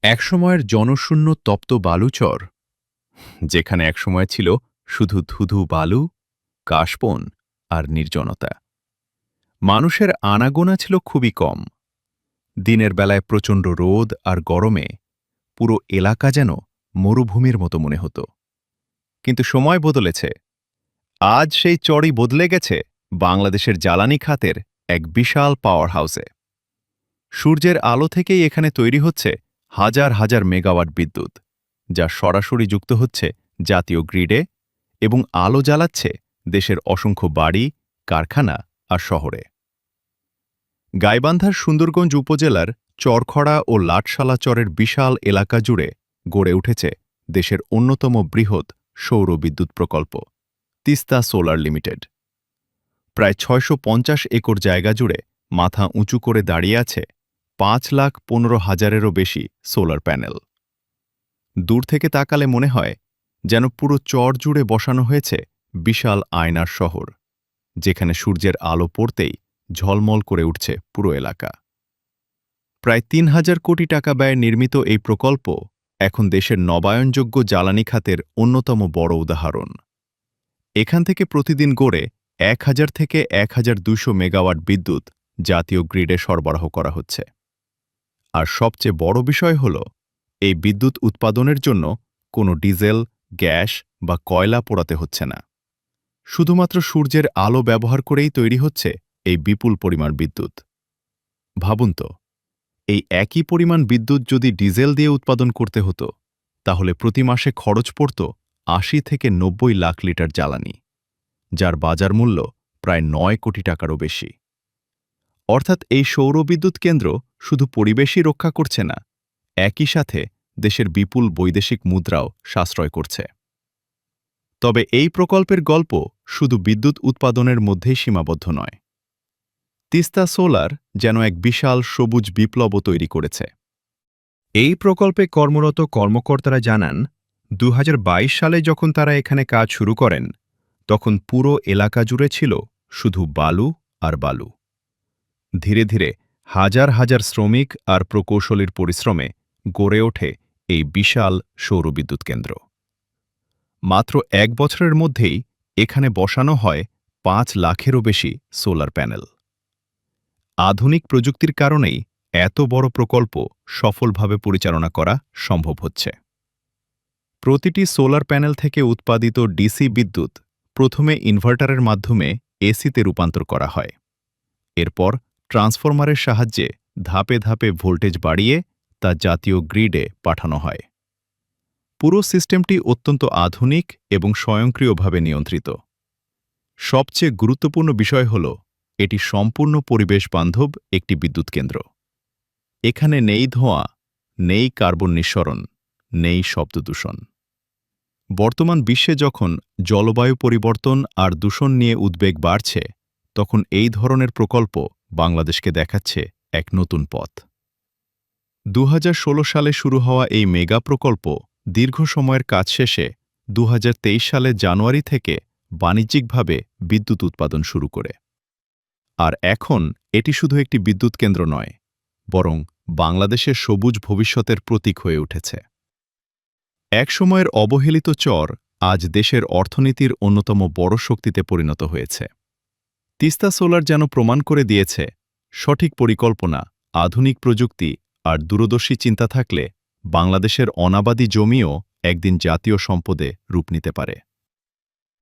একসময়ের জনশূন্য তপ্ত বালুচর, যেখানে একসময় ছিল শুধু ধুধু বালু, কাশবন আর নির্জনতা। মানুষের আনাগোনা ছিল খুবই কম। দিনের বেলায় প্রচণ্ড রোদ আর গরমে পুরো এলাকা যেন মরুভূমির মতো মনে হতো। কিন্তু সময় বদলেছে। আজ সেই চরই বদলে গেছে বাংলাদেশের জ্বালানি খাতের এক বিশাল পাওয়ার হাউসে। সূর্যের আলো থেকেই এখানে তৈরি হচ্ছে হাজার হাজার মেগাওয়াট বিদ্যুৎ, যা সরাসরি যুক্ত হচ্ছে জাতীয় গ্রিডে এবং আলো জ্বালাচ্ছে দেশের অসংখ্য বাড়ি, কারখানা আর শহরে। গাইবান্ধার সুন্দরগঞ্জ উপজেলার চরখড়া ও লাটশালা চরের বিশাল এলাকা জুড়ে গড়ে উঠেছে দেশের অন্যতম বৃহৎ সৌর বিদ্যুৎ প্রকল্প, তিস্তা সোলার লিমিটেড। প্রায় ৬৫০ একর জায়গা জুড়ে মাথা উঁচু করে দাঁড়িয়ে আছে ৫,১৫,০০০-এরও বেশি সোলার প্যানেল। দূর থেকে তাকালে মনে হয় যেন পুরো চর জুড়ে বসানো হয়েছে বিশাল আয়নার শহর, যেখানে সূর্যের আলো পড়তেই ঝলমল করে উঠছে পুরো এলাকা। প্রায় ৩,০০০ কোটি টাকা ব্যয়ে নির্মিত এই প্রকল্প এখন দেশের নবায়নযোগ্য জ্বালানি খাতের অন্যতম বড় উদাহরণ। এখান থেকে প্রতিদিন গড়ে ১,০০০ থেকে ১,২০০ মেগাওয়াট বিদ্যুৎ জাতীয় গ্রিডে সরবরাহ করা হচ্ছে। আর সবচেয়ে বড় বিষয় হল, এই বিদ্যুৎ উৎপাদনের জন্য কোনো ডিজেল, গ্যাস বা কয়লা পোড়াতে হচ্ছে না। শুধুমাত্র সূর্যের আলো ব্যবহার করেই তৈরি হচ্ছে এই বিপুল পরিমাণ বিদ্যুৎ। ভাবুন তো, এই একই পরিমাণ বিদ্যুৎ যদি ডিজেল দিয়ে উৎপাদন করতে হতো, তাহলে প্রতি মাসে খরচ পড়ত ৮০ থেকে ৯০ লাখ লিটার জ্বালানি, যার বাজার মূল্য প্রায় ৯ কোটি টাকারও বেশি। অর্থাৎ এই সৌর বিদ্যুৎ কেন্দ্র শুধু পরিবেশই রক্ষা করছে না, একই সাথে দেশের বিপুল বৈদেশিক মুদ্রাও সাশ্রয় করছে। তবে এই প্রকল্পের গল্প শুধু বিদ্যুৎ উৎপাদনের মধ্যেই সীমাবদ্ধ নয়। তিস্তা সোলার যেন এক বিশাল সবুজ বিপ্লবও তৈরি করেছে। এই প্রকল্পে কর্মরত কর্মকর্তারা জানান, ২০২২ সালে যখন তারা এখানে কাজ শুরু করেন, তখন পুরো এলাকা জুড়ে ছিল শুধু বালু আর বালু। ধীরে ধীরে হাজার হাজার শ্রমিক আর প্রকৌশলীর পরিশ্রমে গড়ে ওঠে এই বিশাল সৌরবিদ্যুৎ কেন্দ্র। মাত্র ১ বছরের মধ্যেই এখানে বসানো হয় ৫ লাখেরও বেশি সোলার প্যানেল। আধুনিক প্রযুক্তির কারণেই এত বড় প্রকল্প সফলভাবে পরিচালনা করা সম্ভব হচ্ছে। প্রতিটি সোলার প্যানেল থেকে উৎপাদিত ডিসি বিদ্যুৎ প্রথমে ইনভার্টারের মাধ্যমে এসিতে রূপান্তর করা হয়। এরপর ট্রান্সফরমারের সাহায্যে ধাপে ধাপে ভোল্টেজ বাড়িয়ে তা জাতীয় গ্রিডে পাঠানো হয়। পুরো সিস্টেমটি অত্যন্ত আধুনিক এবং স্বয়ংক্রিয়ভাবে নিয়ন্ত্রিত। সবচেয়ে গুরুত্বপূর্ণ বিষয় হল, এটি সম্পূর্ণ পরিবেশ বান্ধব একটি বিদ্যুৎ কেন্দ্র। এখানে নেই ধোঁয়া, নেই কার্বন নিঃসরণ, নেই শব্দদূষণ। বর্তমান বিশ্বে যখন জলবায়ু পরিবর্তন আর দূষণ নিয়ে উদ্বেগ বাড়ছে, তখন এই ধরনের প্রকল্প বাংলাদেশকে দেখাচ্ছে এক নতুন পথ। ২০১৬ সালে শুরু হওয়া এই মেগা প্রকল্প দীর্ঘ সময়ের কাজ শেষে ২০২৩ সালের জানুয়ারি থেকে বাণিজ্যিকভাবে বিদ্যুৎ উৎপাদন শুরু করে। আর এখন এটি শুধু একটি বিদ্যুৎ কেন্দ্র নয়, বরং বাংলাদেশের সবুজ ভবিষ্যতের প্রতীক হয়ে উঠেছে। একসময়ের অবহেলিত চর আজ দেশের অর্থনীতির অন্যতম বড় শক্তিতে পরিণত হয়েছে। তিস্তা সোলার যেন প্রমাণ করে দিয়েছে, সঠিক পরিকল্পনা, আধুনিক প্রযুক্তি আর দূরদর্শী চিন্তা থাকলে বাংলাদেশের অনাবাদী জমিও একদিন জাতীয় সম্পদে রূপ নিতে পারে।